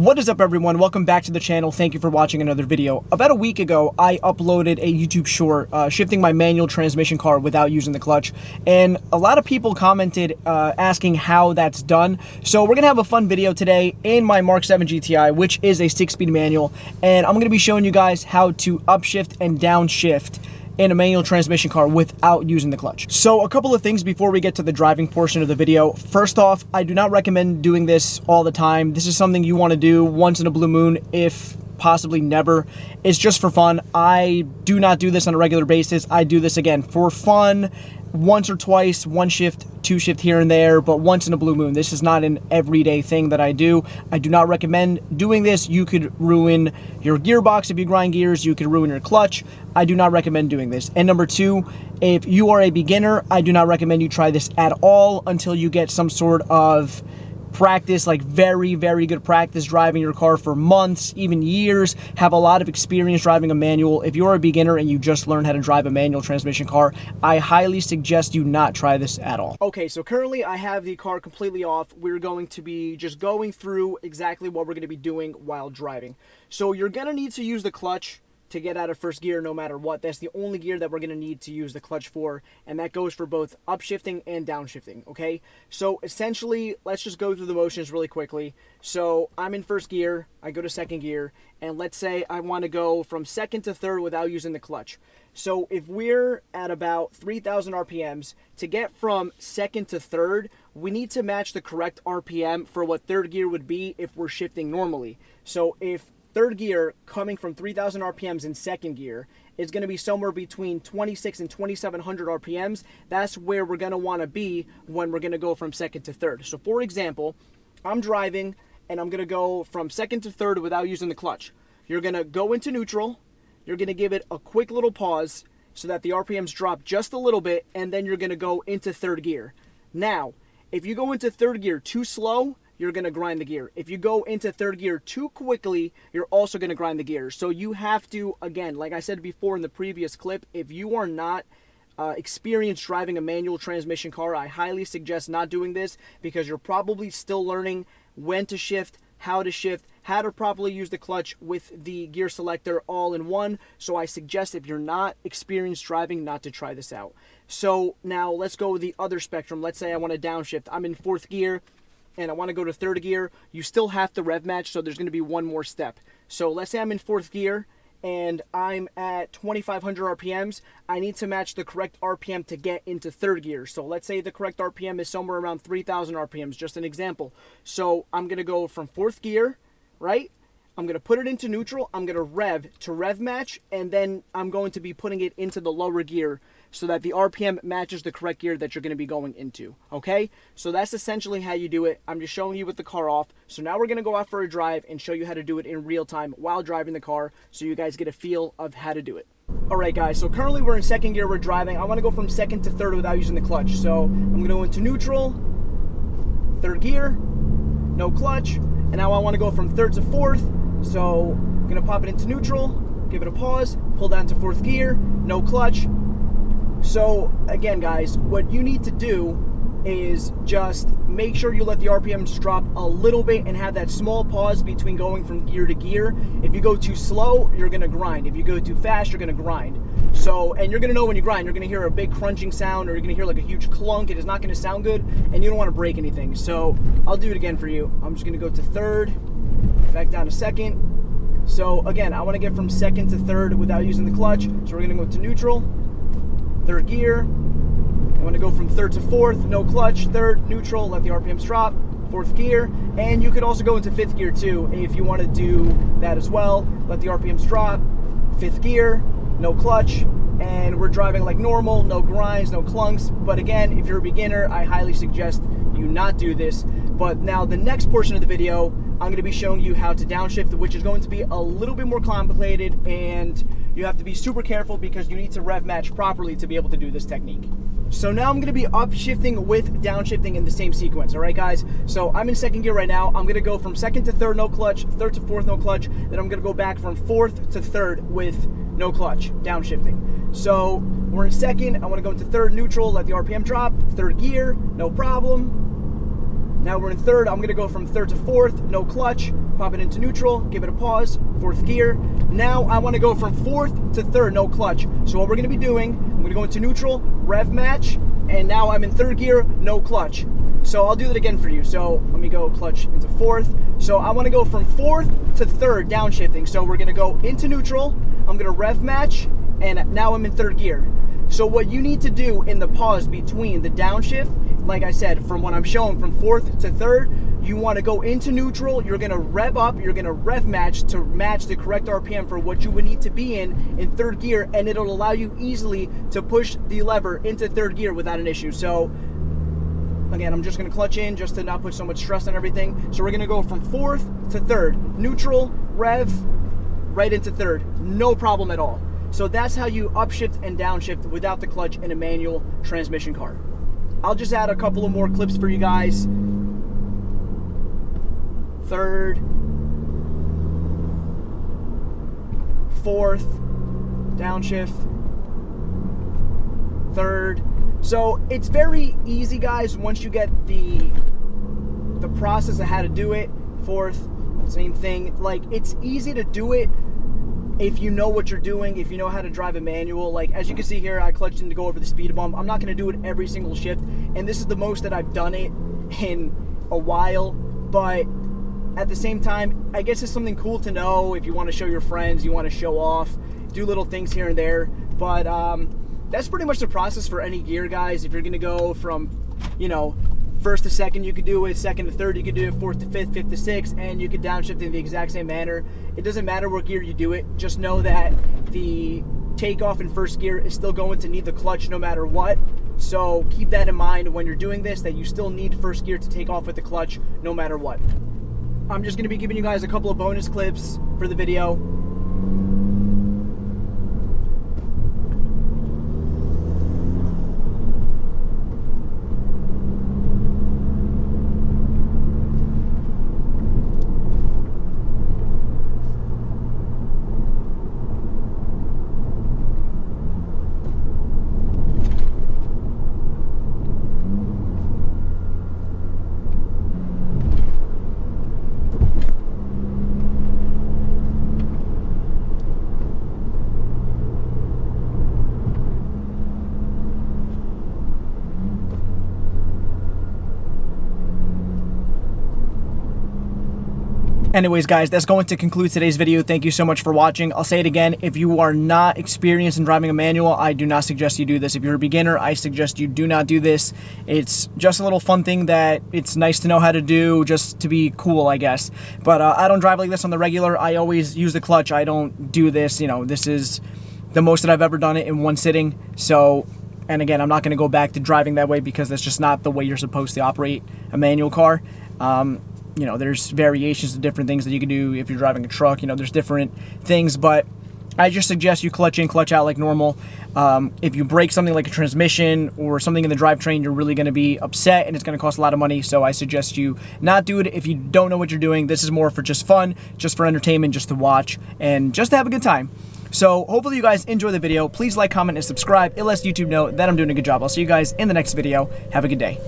What is up, everyone? Welcome back to the channel. Thank you for watching another video. About a week ago, I uploaded a YouTube short shifting my manual transmission car without using the clutch, and a lot of people commented asking how that's done. So we're gonna have a fun video today in my MK7 GTI, which is a 6-speed manual, and I'm gonna be showing you guys how to upshift and downshift in a manual transmission car without using the clutch. So a couple of things before we get to the driving portion of the video. First off, I do not recommend doing this all the time. This is something you want to do once in a blue moon, if possibly never. It's just for fun. I do not do this on a regular basis. I do this, again, for fun, once or twice, one shift, two shift here and there, but once in a blue moon. This is not an everyday thing that I do. I do not recommend doing this. You could ruin your gearbox if you grind gears. You could ruin your clutch. I do not recommend doing this. And number two, if you are a beginner, I do not recommend you try this at all until you get some sort of practice, like very, very good practice driving your car for months, even years, have a lot of experience driving a manual. If you're a beginner and you just learned how to drive a manual transmission car, I highly suggest you not try this at all. Okay, so currently I have the car completely off. We're going to be just going through exactly what we're going to be doing while driving. So you're going to need to use the clutch to get out of first gear no matter what. That's the only gear that we're going to need to use the clutch for, and that goes for both upshifting and downshifting, okay? So essentially, let's just go through the motions really quickly. So I'm in first gear, I go to second gear, and let's say I want to go from second to third without using the clutch. So if we're at about 3,000 RPMs, to get from second to third, we need to match the correct RPM for what third gear would be if we're shifting normally. So if third gear coming from 3,000 RPMs in second gear is going to be somewhere between 26 and 2,700 RPMs. That's where we're going to want to be when we're going to go from second to third. So for example, I'm driving and I'm going to go from second to third without using the clutch. You're going to go into neutral. You're going to give it a quick little pause so that the RPMs drop just a little bit, and then you're going to go into third gear. Now, if you go into third gear too slow, you're going to grind the gear. If you go into third gear too quickly, you're also going to grind the gear. So you have to, again, like I said before in the previous clip, if you are not experienced driving a manual transmission car, I highly suggest not doing this, because you're probably still learning when to shift, how to properly use the clutch with the gear selector all in one. So I suggest, if you're not experienced driving, not to try this out. So now let's go with the other spectrum. Let's say I want to downshift. I'm in fourth gear and I want to go to third gear. You still have to rev match, so there's going to be one more step. So let's say I'm in fourth gear and I'm at 2,500 RPMs. I need to match the correct RPM to get into third gear. So let's say the correct RPM is somewhere around 3,000 RPMs, just an example. So I'm going to go from fourth gear, right? I'm going to put it into neutral. I'm going to rev match, and then I'm going to be putting it into the lower gear so that the RPM matches the correct gear that you're going to be going into, okay? So that's essentially how you do it. I'm just showing you with the car off. So now we're going to go out for a drive and show you how to do it in real time while driving the car, so you guys get a feel of how to do it. All right, guys, so currently we're in second gear, we're driving. I want to go from second to third without using the clutch. So I'm going to go into neutral, third gear, no clutch, and now I want to go from third to fourth. So I'm going to pop it into neutral, give it a pause, pull down to fourth gear, no clutch. So again, guys, what you need to do is just make sure you let the RPMs drop a little bit and have that small pause between going from gear to gear. If you go too slow, you're going to grind. If you go too fast, you're going to grind. So, and you're going to know when you grind, you're going to hear a big crunching sound, or you're going to hear like a huge clunk. It is not going to sound good, and you don't want to break anything. So I'll do it again for you. I'm just going to go to third, back down to second. So again, I want to get from second to third without using the clutch. So we're going to go to neutral, third gear. I want to go from third to fourth, no clutch, third, neutral, let the RPMs drop, fourth gear. And you could also go into fifth gear too if you want to do that as well. Let the RPMs drop, fifth gear, no clutch, and we're driving like normal, no grinds, no clunks. But again, if you're a beginner, I highly suggest you not do this. But now the next portion of the video, I'm going to be showing you how to downshift, which is going to be a little bit more complicated, and you have to be super careful because you need to rev match properly to be able to do this technique. So now I'm going to be upshifting with downshifting in the same sequence, all right, guys? So I'm in second gear right now. I'm going to go from second to third, no clutch, third to fourth, no clutch. Then I'm going to go back from fourth to third with no clutch, downshifting. So we're in second. I want to go into third, neutral, let the RPM drop. Third gear, no problem. Now we're in third. I'm gonna go from third to fourth, no clutch, pop it into neutral, give it a pause, fourth gear. Now I wanna go from fourth to third, no clutch. So what we're gonna be doing, I'm gonna go into neutral, rev match, and now I'm in third gear, no clutch. So I'll do that again for you. So let me go clutch into fourth. So I wanna go from fourth to third, downshifting. So we're gonna go into neutral, I'm gonna rev match, and now I'm in third gear. So what you need to do in the pause between the downshift, like I said, from what I'm showing from fourth to third, you want to go into neutral, you're going to rev up, you're going to rev match to match the correct RPM for what you would need to be in third gear, and it'll allow you easily to push the lever into third gear without an issue. So again, I'm just going to clutch in just to not put so much stress on everything. So we're going to go from fourth to third, neutral, rev, right into third, no problem at all. So that's how you upshift and downshift without the clutch in a manual transmission car. I'll just add a couple of more clips for you guys. Third, fourth, downshift, third. So it's very easy, guys, once you get the process of how to do it. Fourth, same thing. Like, it's easy to do it if you know what you're doing, if you know how to drive a manual. Like, as you can see here, I clutched in to go over the speed bump. I'm not going to do it every single shift, and this is the most that I've done it in a while, but at the same time, I guess it's something cool to know if you want to show your friends, you want to show off, do little things here and there. But that's pretty much the process for any gear, guys. If you're going to go from, you know, first to second, you could do it. Second to third, you could do it. Fourth to fifth, fifth to sixth, and you could downshift in the exact same manner. It doesn't matter what gear you do it. Just know that the takeoff in first gear is still going to need the clutch no matter what. So keep that in mind when you're doing this, that you still need first gear to take off with the clutch no matter what. I'm just going to be giving you guys a couple of bonus clips for the video. Anyways, guys, that's going to conclude today's video. Thank you so much for watching. I'll say it again. If you are not experienced in driving a manual, I do not suggest you do this. If you're a beginner, I suggest you do not do this. It's just a little fun thing that it's nice to know how to do, just to be cool, I guess. But I don't drive like this on the regular. I always use the clutch. I don't do this. You know, this is the most that I've ever done it in one sitting. So, and again, I'm not going to go back to driving that way because that's just not the way you're supposed to operate a manual car. You know, there's variations of different things that you can do if you're driving a truck. You know, there's different things, but I just suggest you clutch in, clutch out like normal. If you break something like a transmission or something in the drivetrain, you're really going to be upset and it's going to cost a lot of money. So I suggest you not do it if you don't know what you're doing. This is more for just fun, just for entertainment, just to watch and just to have a good time. So hopefully you guys enjoy the video. Please like, comment, and subscribe. It lets YouTube know that I'm doing a good job. I'll see you guys in the next video. Have a good day.